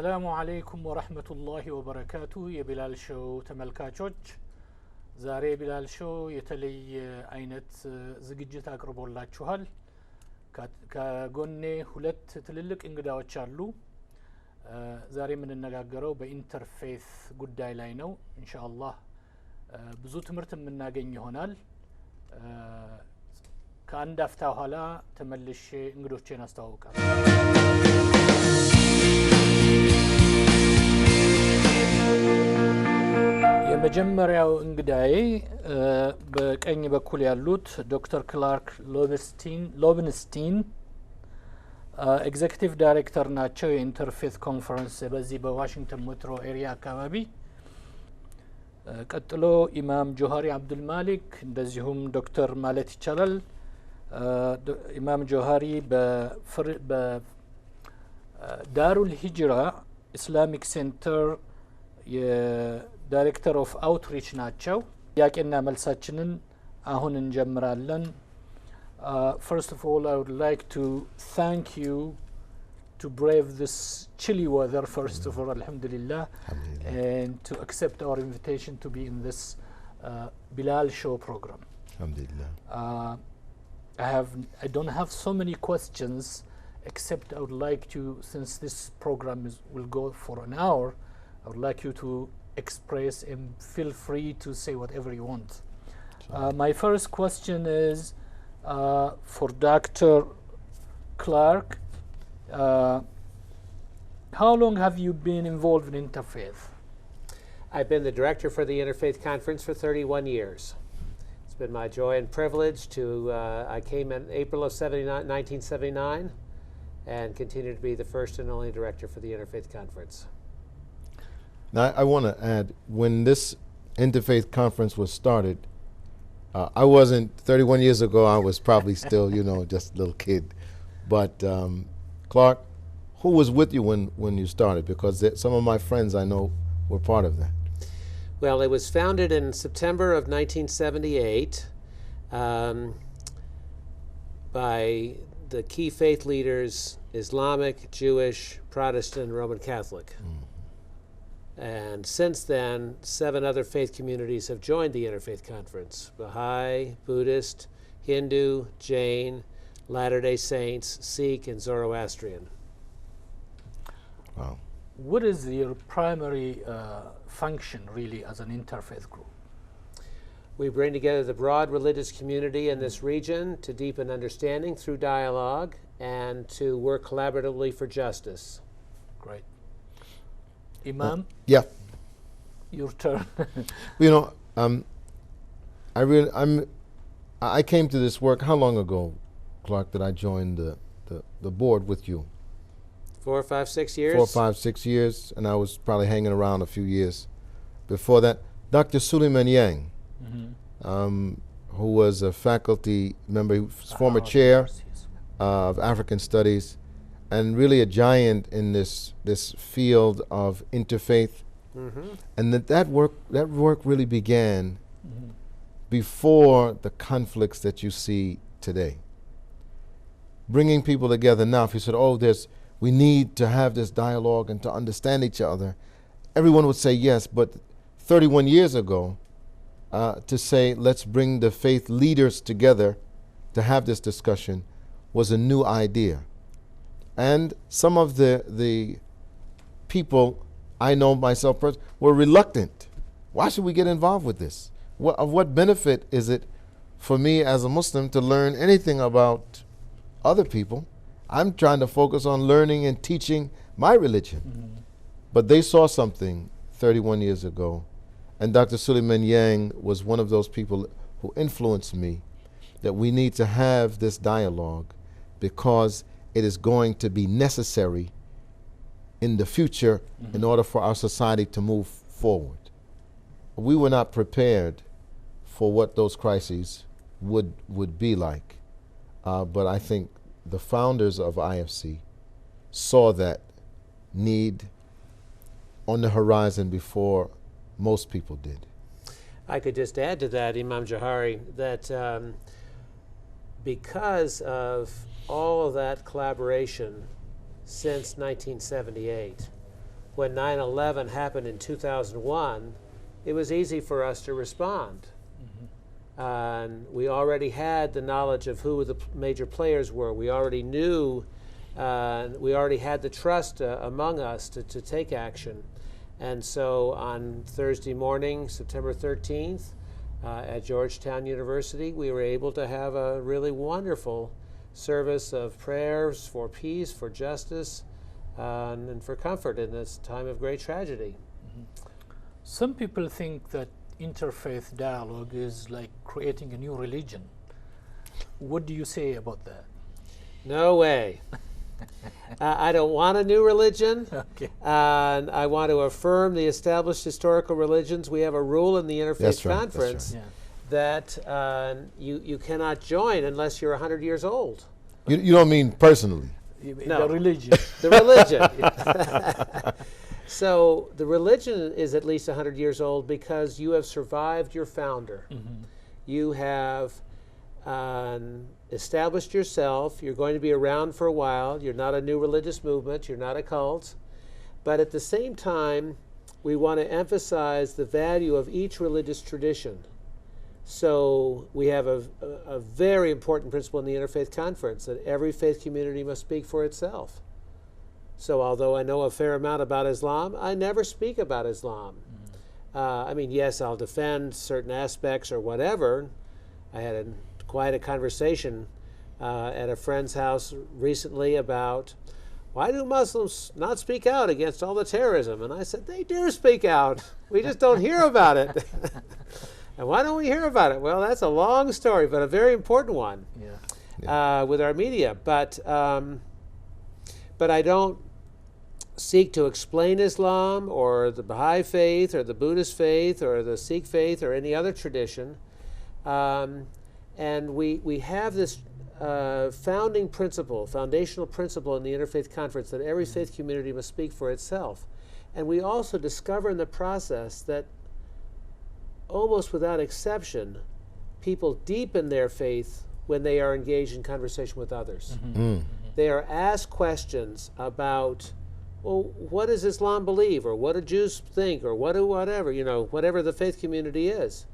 السلام عليكم ورحمة الله وبركاته يا بلال شو تملكاتشوج زاري بلال شو يتلي አይነት ዝግጅት አቅርቦላችኋል ከጎኔ ሁለት ትልልቅ እንግዳዎች አሉ ዛሬ የምንነጋገረው በኢንተርፌስ ጉዳይ ላይ ነው ኢንሻአላህ ብዙ ትምህርት የምናገኝ ይሆናል ከአንድ አፍታ ኋላ ተመልሼ እንግዶቼን አስተዋውቃለሁ የመጀመሪያው እንግዳዬ በቀኝ በኩል ያሉት ዶክተር ክላርክ ሎብንስቲን ኤግዜክቲቭ ዳይሬክተር ናቸው የኢንተርፌስ ኮንፈረንስ በዚህ በዋሽንግተን ሜትሮ ኤሪያ አካባቢ ቀጥሎ ኢማም ጆሃሪ አብዱል ማሊክ እንደዚሁም ዶክተር ማለት ይቻላል ኢማም ጆሃሪ በዳሩል ሂጅራ ኢስላሚክ ሴንተር የዳይሬክተር ኦፍ አውትሪች ናቸው ጥያቄና መልሳችንን አሁን እንጀምራለን first of all I would like to thank you to brave this chilly weather first of all alhamdulillah and to accept our invitation to be in this Bilal show program alhamdulillah I don't have so many questions except I would like to since this program will go for an hour I would like you to express and feel free to say whatever you want. My first question is for Dr. Clark. How long have you been involved in Interfaith? I've been the director for the Interfaith Conference for 31 years. It's been my joy and privilege to, I came in April of 1979 and continue to be the first and only director for the Interfaith Conference. Now, I want to add, when this Interfaith Conference was started, I wasn't, 31 years ago, I was probably still, just a little kid. But Clark, who was with you when you started? Because some of my friends I know were part of that. Well, it was founded in September of 1978 by the key faith leaders, Islamic, Jewish, Protestant, Roman Catholic. And since then, 7 other faith communities have joined the Interfaith Conference: Baha'i, Buddhist, Hindu, Jain, Latter-day Saints, Sikh, and Zoroastrian. Wow. What is your primary function, really, as an interfaith group? We bring together the broad religious community in this region to deepen understanding through dialogue and to work collaboratively for justice. Great. Imam? Yeah. Your turn. I came to this work, how long ago, Clark, that I joined the board with you? 4, 5, 6 years. 4, 5, 6 years, and I was probably hanging around a few years before that. Dr. Suleiman Yang, who was a faculty member, he was former chair of African Studies, and really a giant in this field of interfaith, and that work really began before the conflicts that you see today. Bringing people together now. If you said, we need to have this dialogue and to understand each other, everyone would say yes. But 31 years ago, to say let's bring the faith leaders together to have this discussion was a new idea. And some of the people I know myself were reluctant. Why should we get involved with this? Of what benefit is it for me as a Muslim to learn anything about other people? I'm trying to focus on learning and teaching my religion. But they saw something 31 years ago, and Dr. Suleiman Yang was one of those people who influenced me that we need to have this dialogue because it is going to be necessary in the future in order for our society to move forward. We were not prepared for what those crises would be like, but I think the founders of IFC saw that need on the horizon before most people did. I could just add to that, Imam Johari, that because of all of that collaboration since 1978, when 9/11 happened in 2001, it was easy for us to respond. And we already had the knowledge of who the major players were. We already knew, we already had the trust among us to take action. And so on Thursday morning, September 13th, at Georgetown University, we were able to have a really wonderful service of prayers for peace, for justice, and for comfort in this time of great tragedy. Some people think that interfaith dialogue is like creating a new religion. What do you say about that? No way. I don't want a new religion. Okay. And I want to affirm the established historical religions. We have a rule in the Interfaith That's right, that's Conference right. that you cannot join unless you're 100 years old. You don't mean personally. No. The religion. The religion. So the religion is at least 100 years old because you have survived your founder. You have established yourself. You're going to be around for a while. You're not a new religious movement. You're not a cult. But at the same time, we want to emphasize the value of each religious tradition. So we have a very important principle in the Interfaith Conference that every faith community must speak for itself. So although I know a fair amount about Islam, I never speak about Islam. I mean, yes, I'll defend certain aspects or whatever. I had quite a conversation at a friend's house recently about why do Muslims not speak out against all the terrorism? And I said, they do speak out. We just don't hear about it. And why don't we hear about it? Well, that's a long story, but a very important one with our media. But I don't seek to explain Islam or the Baha'i faith or the Buddhist faith or the Sikh faith or any other tradition. And we have this foundational principle in the Interfaith Conference that every faith community must speak for itself. And we also discover in the process that almost without exception, people deepen their faith when they are engaged in conversation with others. They are asked questions about, well, what does Islam believe, or what do Jews think, or whatever, whatever the faith community is.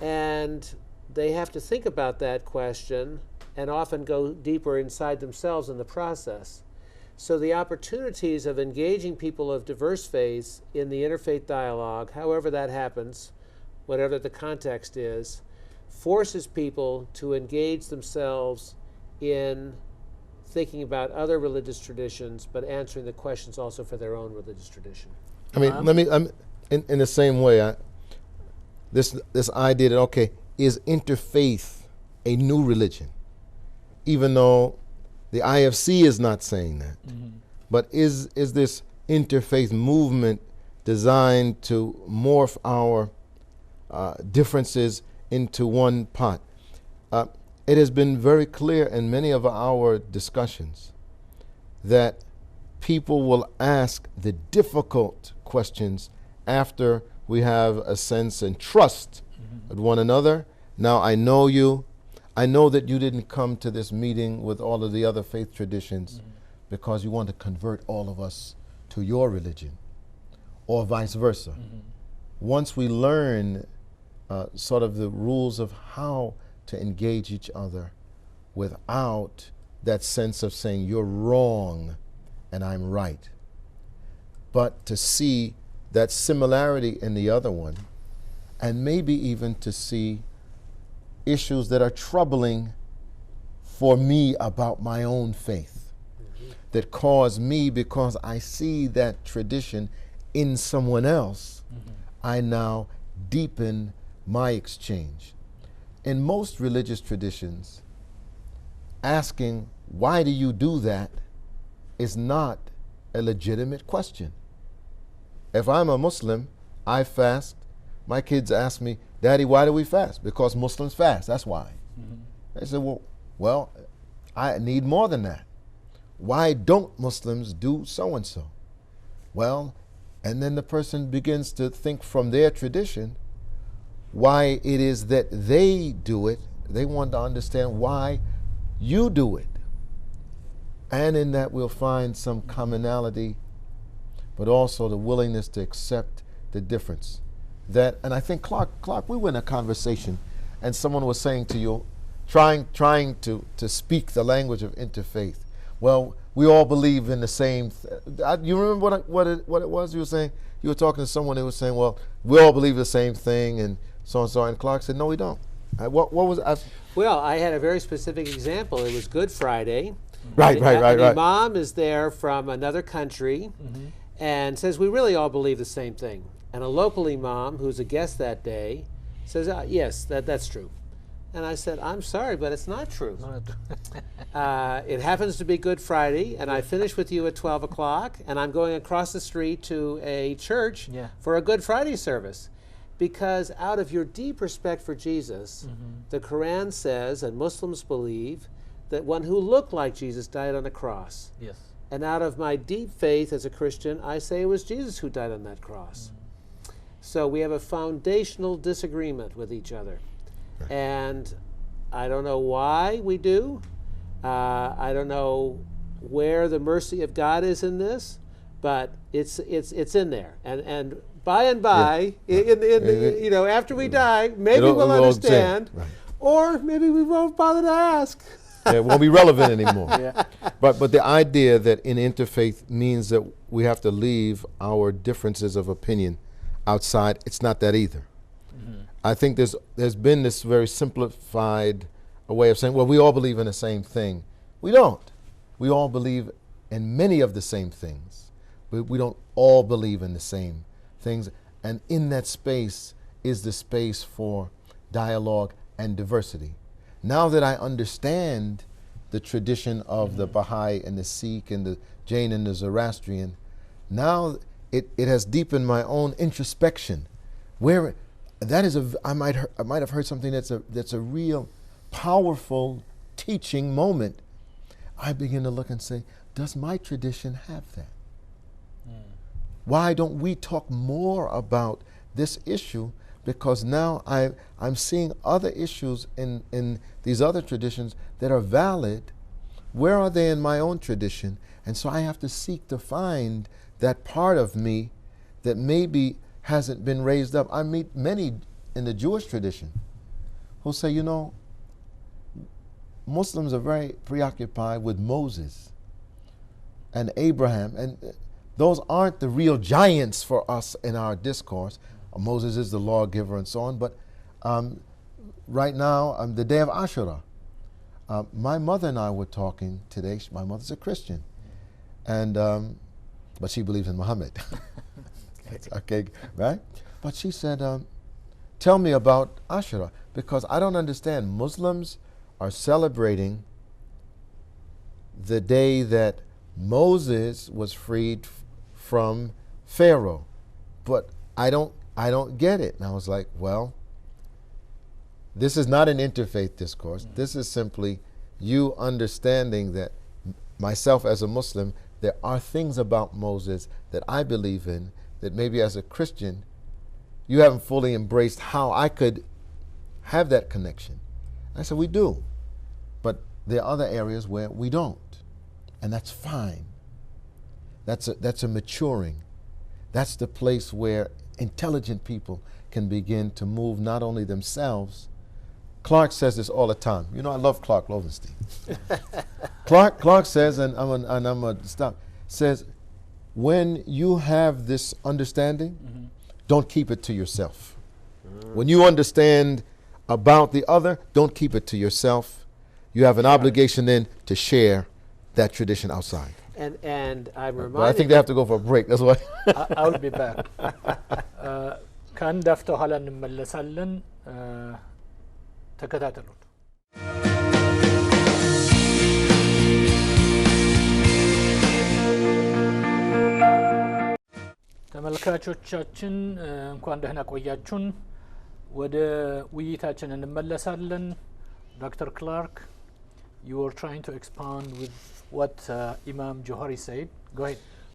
And they have to think about that question and often go deeper inside themselves in the process. So the opportunities of engaging people of diverse faiths in the interfaith dialogue, however that happens, whatever the context is, forces people to engage themselves in thinking about other religious traditions, but answering the questions also for their own religious tradition. I mean, in the same way, this idea that, okay, is interfaith a new religion? Even though the IFC is not saying that. But is this interfaith movement designed to morph our differences into one pot? It has been very clear in many of our discussions that people will ask the difficult questions after we have a sense and trust with one another. Now I know you. I know that you didn't come to this meeting with all of the other faith traditions because you want to convert all of us to your religion, or vice versa. Once we learn sort of the rules of how to engage each other without that sense of saying you're wrong and I'm right, but to see that similarity in the other one, and maybe even to see issues that are troubling for me about my own faith, that cause me, because I see that tradition in someone else, I now deepen my exchange. In most religious traditions, asking, why do you do that, is not a legitimate question. If I'm a Muslim, I fast. My kids ask me, Daddy, why do we fast? Because Muslims fast, that's why. I said, well, I need more than that. Why don't Muslims do so-and-so? Well, and then the person begins to think from their tradition why it is that they do it. They want to understand why you do it. And in that we'll find some commonality. but also the willingness to accept the difference. That, and I think Clark, we were in a conversation, and someone was saying to you, trying to speak the language of interfaith. Well, we all believe in the same. You remember what it was you were saying? You were talking to someone who was saying, well, we all believe the same thing, and so and so. And Clark said, no, we don't. What was it? Well, I had a very specific example. It was Good Friday. Right. An imam is there from another country and says, we really all believe the same thing. And a local imam, who's a guest that day, says, yes, that's true. And I said, I'm sorry, but it's not true. It happens to be Good Friday, and I finish with you at 12 o'clock, and I'm going across the street to a church for a Good Friday service. Because out of your deep respect for Jesus, the Quran says, and Muslims believe, that one who looked like Jesus died on a cross. Yes. And out of my deep faith as a Christian, I say it was Jesus who died on that cross. So we have a foundational disagreement with each other. And I don't know why we do. I don't know where the mercy of God is in this, but it's in there. And by and by, you know, after we die, maybe we'll understand, or maybe we won't bother to ask. It won't be relevant anymore. But the idea that in interfaith means that we have to leave our differences of opinion outside, it's not that either. I think there's been this very simplified way of saying, well, we all believe in the same thing. We don't. We all believe in many of the same things, but we don't all believe in the same things. And in that space is the space for dialogue and diversity. Now that I understand the tradition of the Baha'i and the Sikh and the Jain and the Zoroastrian, now it has deepened my own introspection. Where that is I might have heard something that's a real powerful teaching moment. I begin to look and say, does my tradition have that? Why don't we talk more about this issue? Because now I'm seeing other issues in these other traditions that are valid. Where are they in my own tradition? And so I have to seek to find that part of me that maybe hasn't been raised up. I meet many in the Jewish tradition who say, you know, Muslims are very preoccupied with Moses and Abraham, and those aren't the real giants for us in our discourse. Moses is the lawgiver and so on, but right now, the day of Ashura, my mother and I were talking today. My mother's a Christian, and but she believes in Muhammad. Okay, right? But she said, tell me about Ashura, because I don't understand. Muslims are celebrating the day that Moses was freed from Pharaoh, but I don't get it. And I was like, well, this is not an interfaith discourse. This is simply you understanding that myself as a Muslim, there are things about Moses that I believe in that maybe as a Christian, you haven't fully embraced how I could have that connection. I said, we do. But there are other areas where we don't. And that's fine. That's a maturing. That's the place where intelligent people can begin to move not only themselves. Clark says this all the time. You know, I love Clark Lovenstein. Clark says, and I'm gonna stop, says, when you have this understanding, don't keep it to yourself. When you understand about the other, don't keep it to yourself. You have an obligation then to share that tradition outside. And I'm reminded. But I think they have to go for a break. That's why. I'll be back. ከአንድ አፍታ ኋላ እንመለሳለን። ተከታተሉን። ተመልካቾቻችን እንኳን ደህና ቆያችሁን። ወደ ውይይታችን እንመለሳለን። Dr. Clark, you were trying to expand with what Imam Johari said. Go ahead.